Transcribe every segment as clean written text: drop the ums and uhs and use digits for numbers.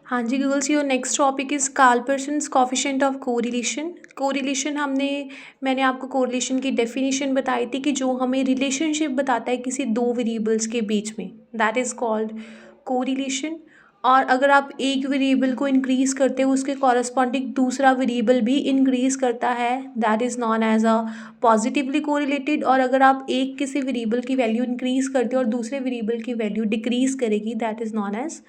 हाँ जी girls, your next topic is Karl Pearson's coefficient of correlation. Correlation मैंने आपको कोरिलेशन की डेफिनेशन बताई थी कि जो हमें रिलेशनशिप बताता है किसी दो वेरिएबल्स के बीच में, दैट इज़ कॉल्ड कोरिलेशन। और अगर आप एक वेरिएबल को इंक्रीज़ करते हो उसके कॉरस्पॉन्डिंग दूसरा वेरिएबल भी इंक्रीज़ करता है, that is known as a positively correlated. और अगर आप एक किसी वेरिएबल की वैल्यू इंक्रीज़ करते हो और दूसरे वेरिएबल की वैल्यू डिक्रीज़ करेगी, that is known as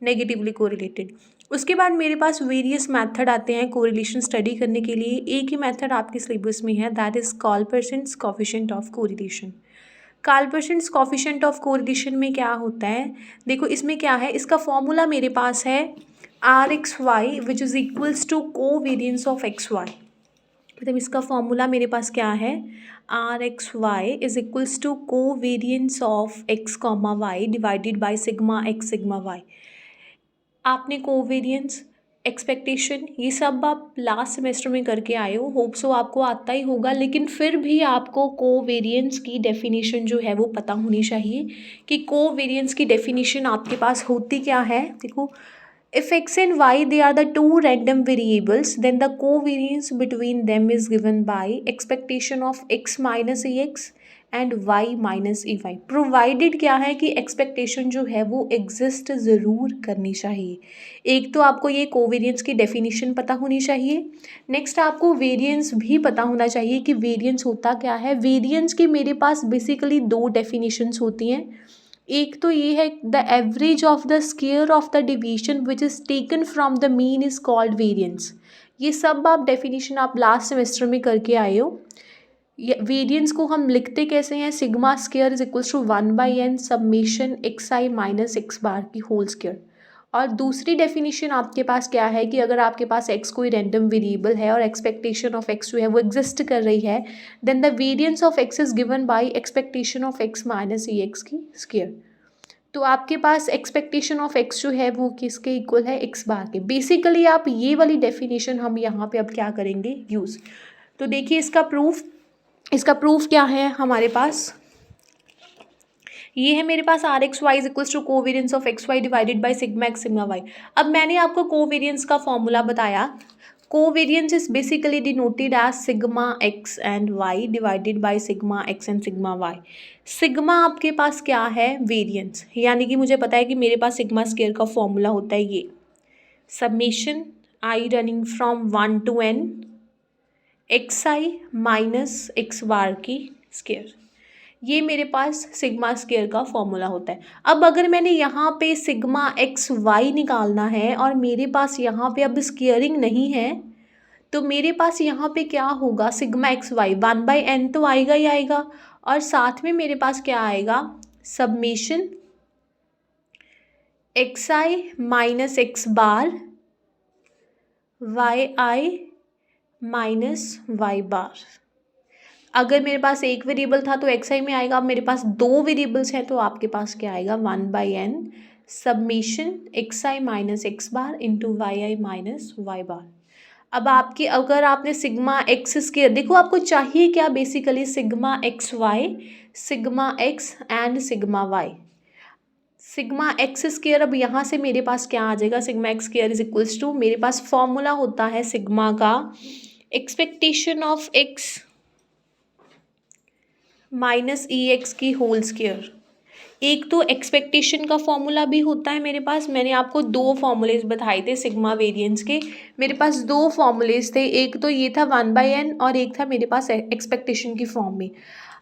negatively correlated. उसके बाद मेरे पास वेरियस मेथड आते हैं कोरिलेशन स्टडी करने के लिए। एक ही मेथड आपके सिलेबस में है, that is Karl Pearson's coefficient of correlation. Karl Pearson's coefficient of correlation में क्या होता है, देखो इसमें क्या है, इसका फॉर्मूला मेरे पास है r x y which is equals to covariance of x y. मतलब इसका फॉर्मूला मेरे पास क्या है, r x Y is equals to covariance of x comma y divided by sigma x sigma y. आपने कोवेरियंस, एक्सपेक्टेशन, ये सब आप लास्ट सेमेस्टर में करके आए हो, होप सो आपको आता ही होगा। लेकिन फिर भी आपको कोवेरियंस की डेफिनेशन जो है वो पता होनी चाहिए कि कोवेरियंस की डेफिनेशन आपके पास होती क्या है। देखो, if x and y they are the two random variables, then the covariance between them is given by expectation of x minus ex and y minus E y, provided क्या है कि expectation जो है वो एग्जिस्ट ज़रूर करनी चाहिए। एक तो आपको ये कोवेरियंस की डेफिनेशन पता होनी चाहिए, नेक्स्ट आपको वेरियंस भी पता होना चाहिए कि वेरियंस होता क्या है। वेरियंस की मेरे पास बेसिकली दो डेफिनेशंस होती हैं। एक तो ये है the average of the square of the division which is taken from the mean is called variance. ये सब आप डेफिनेशन आप लास्ट सेमेस्टर में करके आए हो। वेरियंस को हम लिखते कैसे हैं, sigma square is equals to 1/n summation X I minus x bar की होल स्क्वायर। और दूसरी डेफिनेशन आपके पास क्या है कि अगर आपके पास x कोई रैंडम वेरिएबल है और एक्सपेक्टेशन ऑफ x जो है वो एग्जिस्ट कर रही है, then the variance of x is given by expectation of x minus e x की स्क्वायर। तो आपके पास एक्सपेक्टेशन ऑफ x जो है वो किसके इक्वल है, x बार के। बेसिकली आप ये वाली डेफिनेशन हम यहाँ पे अब क्या करेंगे, यूज़। तो देखिए इसका प्रूफ क्या है हमारे पास, ये है मेरे पास R x Y is equals to covariance of x Y divided by sigma x sigma Y. अब मैंने आपको कोवेरियंस का फॉर्मूला बताया। Covariance is basically denoted as sigma x and Y divided by sigma x and sigma Y. Sigma आपके पास क्या है, variance, यानी कि मुझे पता है कि मेरे पास सिग्मा स्क्वायर का फॉर्मूला होता है ये summation I running from 1 to n X I minus x bar की स्क्वायर। ये मेरे पास सिग्मा स्क्वायर का फॉर्मूला होता है। अब अगर मैंने यहाँ पे सिग्मा एक्स वाई निकालना है और मेरे पास यहाँ पे अब स्क्वेयरिंग नहीं है, तो मेरे पास यहाँ पे क्या होगा, सिग्मा एक्स वाई 1/n तो आएगा ही आएगा, और साथ में मेरे पास क्या आएगा, सबमिशन एक्स आई माइनस एक्स बार वाई आई माइनस वाई बार। अगर मेरे पास एक वेरिएबल था तो एक्स आई में आएगा, अब मेरे पास दो वेरिएबल्स हैं तो आपके पास क्या आएगा, 1/n सबमिशन एक्स आई minus x bar into y आई माइनस वाई बार। अब आपके अगर आपने सिग्मा एक्स स्क्वायर, देखो आपको चाहिए क्या, basically sigma x y, sigma x and sigma Y. Sigma x square, अब यहाँ से मेरे पास क्या आ जाएगा, sigma x square is equals to, मेरे पास फॉर्मूला होता है सिग्मा का expectation of x minus e x की होल स्क्वायर। एक तो एक्सपेक्टेशन का फॉर्मूला भी होता है मेरे पास, मैंने आपको दो फॉर्मूलेज बताए थे सिग्मा वेरिएंस के। मेरे पास दो फॉर्मूलेज थे, एक तो ये था 1/n और एक था मेरे पास एक्सपेक्टेशन की फॉर्म में।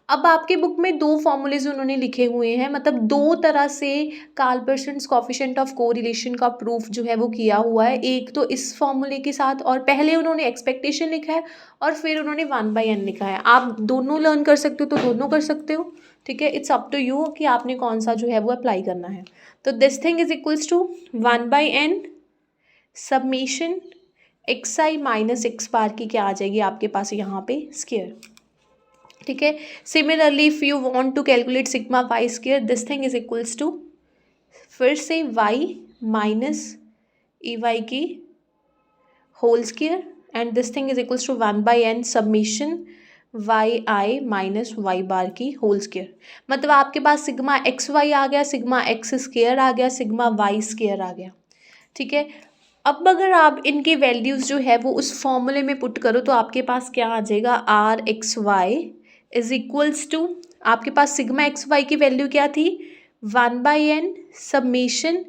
अब आपके बुक में दो फॉर्मूलेज उन्होंने लिखे हुए हैं, मतलब दो तरह से कार्लपर्सन्स कोफिशिएंट ऑफ कोरिलेशन का प्रूफ जो है वो किया हुआ है। एक तो इस फॉर्मूले के साथ, और पहले उन्होंने एक्सपेक्टेशन लिखा है और फिर उन्होंने 1/n लिखा है। आप दोनों लर्न कर सकते हो तो दोनों कर सकते हो, ठीक है, इट्स अप टू यू कि आपने कौन सा जो है वो अप्लाई करना है। तो this thing is equals to 1/n summation X I minus x bar की क्या आ जाएगी आपके पास यहाँ पे, स्क्वायर, ठीक है। Similarly if you want to calculate sigma Y square, this thing is equals to फिर से वाई माइनस ई वाई की whole square and this thing is equals to 1/n summation Y I minus Y bar की whole square. मतलब आपके पास sigma x Y आ गया, sigma x square आ गया, सिग्मा वाई स्क्वायर आ गया, ठीक है। अब अगर आप इनके वैल्यूज़ जो है वो उस फॉर्मूले में पुट करो तो आपके पास क्या आ जाएगा, r x Y is equals to, आपके पास सिग्मा एक्स वाई की वैल्यू क्या थी, 1/n summation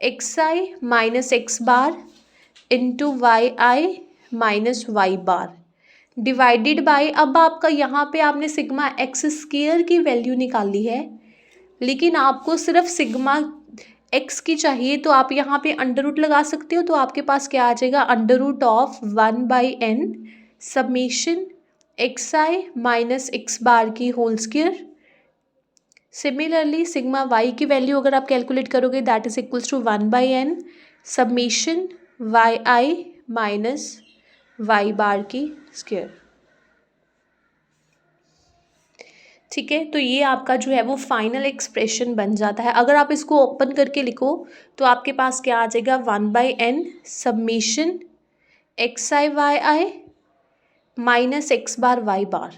x I minus x bar into y I minus Y bar divided by, अब आपका यहाँ पे आपने सिग्मा एक्स स्क्वायर की वैल्यू निकाली है, लेकिन आपको सिर्फ सिग्मा एक्स की चाहिए, तो आप यहाँ पे अंडर रूट लगा सकते हो। तो आपके पास क्या आ जाएगा, under root of 1/n summation x I minus x bar की whole square. Similarly sigma Y की वैल्यू अगर आप कैलकुलेट करोगे that is equals to 1/n summation Y I minus Y bar की स्क्वायर। ठीक है, तो ये आपका जो है वो फाइनल एक्सप्रेशन बन जाता है। अगर आप इसको ओपन करके लिखो तो आपके पास क्या आ जाएगा, 1/n summation x I Y I minus x bar Y bar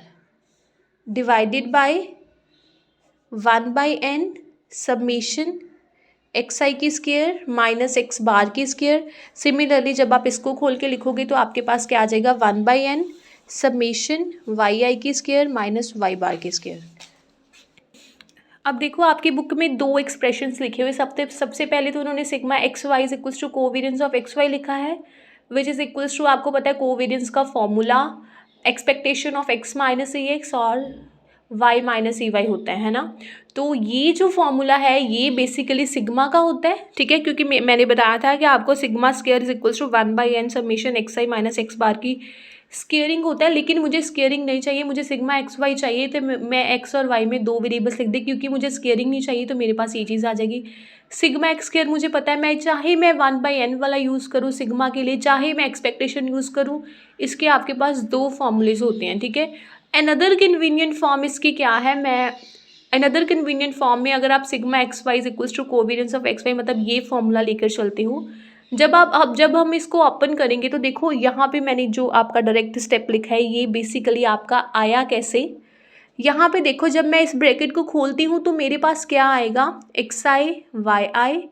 divided by 1/n summation x I की स्क्वायर माइनस एक्स बार की स्क्वायर। सिमिलरली जब आप इसको खोल के लिखोगे तो आपके पास क्या आ जाएगा, 1/n समेशन वाई आई की स्क्वायर माइनस वाई बार की स्क्वायर। अब देखो आपकी बुक में दो एक्सप्रेशंस लिखे हुए, सबसे पहले तो उन्होंने sigma x Y is equals to covariance of x y लिखा है, विच इज इक्वल्स टू, आपको पता है कोवेरियंस का formula expectation of x minus e x और वाई माइनस ई वाई होता है ना। तो ये जो फॉर्मूला है ये बेसिकली सिग्मा का होता है, ठीक है, क्योंकि मैंने बताया था कि आपको sigma square is equals to 1/n summation x I minus x bar की स्केयरिंग होता है, लेकिन मुझे स्केयरिंग नहीं चाहिए, मुझे सिग्मा एक्स वाई चाहिए। तो मैं एक्स और वाई में दो वेरिएबल्स लिख दी, क्योंकि मुझे स्केयरिंग नहीं चाहिए तो मेरे पास ये चीज़ आ जाएगी। सिग्मा एक्स स्केयर मुझे पता है, मैं चाहे मैं 1/n वाला यूज़ करूँ सिग्मा के लिए, चाहे मैं एक्सपेक्टेशन यूज़ करूँ, इसके आपके पास दो फॉर्मूलेज होते हैं, ठीक है। अनदर कन्वीनियंट फॉर्म इसकी क्या है, अनदर कन्वीनियंट फॉर्म में अगर आप sigma x Y is equals to covariance of x y मतलब ये फॉर्मूला लेकर चलते हो, जब हम इसको ओपन करेंगे तो देखो यहाँ पे मैंने जो आपका डायरेक्ट स्टेप लिखा है ये बेसिकली आपका आया कैसे, यहाँ पे देखो जब मैं इस ब्रैकेट को खोलती हूँ तो मेरे पास क्या आएगा, एक्स आई वाई आई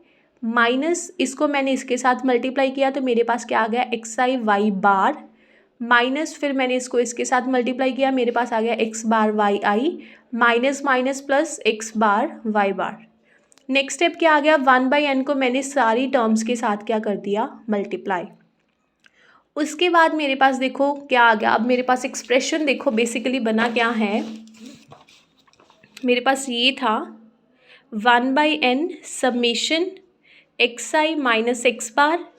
माइनस, इसको मैंने इसके साथ मल्टीप्लाई किया तो मेरे पास क्या आ गया, एक्स आई वाई बार माइनस, फिर मैंने इसको इसके साथ मल्टीप्लाई किया, मेरे पास आ गया एक्स बार वाई आई minus minus plus x bar Y बार। नेक्स्ट स्टेप क्या आ गया, 1/n को मैंने सारी टर्म्स के साथ क्या कर दिया, मल्टीप्लाई। उसके बाद मेरे पास देखो क्या आ गया, अब मेरे पास एक्सप्रेशन देखो बेसिकली बना क्या है, मेरे पास ये था 1/n समेशन एक्स आई minus x bar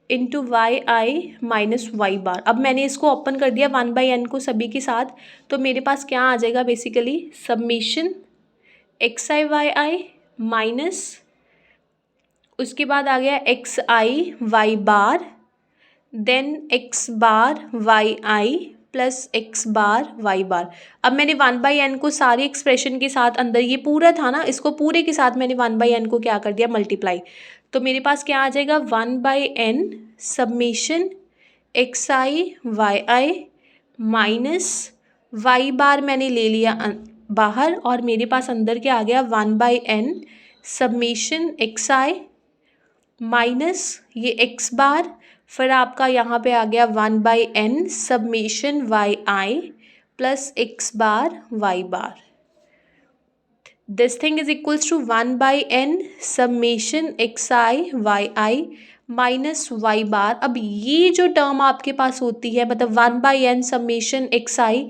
into y आई माइनस वाई बार। अब मैंने इसको ओपन कर दिया 1/n को सभी के साथ, तो मेरे पास क्या आ जाएगा बेसिकली, समेशन एक्स आई वाई आई माइनस, उसके बाद आ गया x I Y bar then x bar Y i plus x bar Y bar. अब मैंने 1/n को सारे एक्सप्रेशन के साथ, अंदर ये पूरा था ना, इसको पूरे के साथ मैंने 1/n को क्या कर दिया, मल्टीप्लाई। तो मेरे पास क्या आ जाएगा, 1/n समेशन एक्स आई वाई आई माइनस वाई बार मैंने ले लिया बाहर, और मेरे पास अंदर क्या आ गया, 1/n समेशन एक्स आई माइनस ये एक्स बार, फिर आपका यहाँ पे आ गया 1/n summation Y i plus x bar Y bar. This thing is equals to 1/n summation x I Y I minus Y bar. अब ये जो टर्म आपके पास होती है, मतलब 1/n समेशन एक्स आई,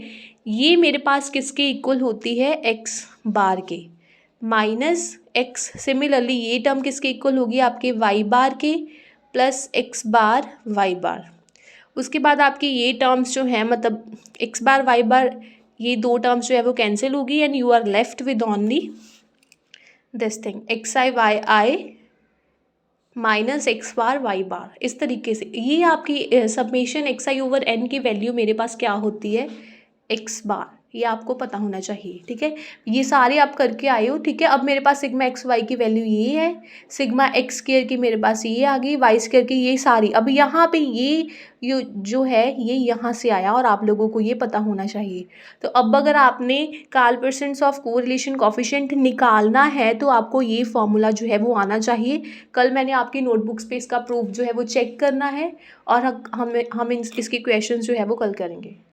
ये मेरे पास किसके इक्वल होती है, एक्स बार के माइनस एक्स। सिमिलरली ये टर्म किसके इक्वल होगी, आपके वाई बार के प्लस एक्स बार वाई बार। उसके बाद आपकी ये टर्म्स जो हैं, मतलब एक्स बार वाई बार, ये दो टर्म्स जो है वो कैंसिल होगी and you are left with only this thing, x I Y I minus x bar Y bar. इस तरीके से ये आपकी summation x i over n की वैल्यू मेरे पास क्या होती है, एक्स बार। ये आपको पता होना चाहिए, ठीक है। ये सारे आप करके आए हो, ठीक है। अब मेरे पास सिग्मा एक्स वाई की वैल्यू ये है, सिग्मा एक्स स्क्वायर की मेरे पास ये आ गई, वाई स्क्वायर की ये सारी। अब यहाँ पे ये जो है ये यहाँ से आया और आप लोगों को ये पता होना चाहिए। तो अब अगर आपने Karl Pearson's of correlation coefficient निकालना है तो आपको ये फॉर्मूला जो है वो आना चाहिए। कल मैंने आपकी नोटबुक्स पे इसका प्रूफ जो है वो चेक करना है और हम इसके क्वेश्चंस जो है वो कल करेंगे।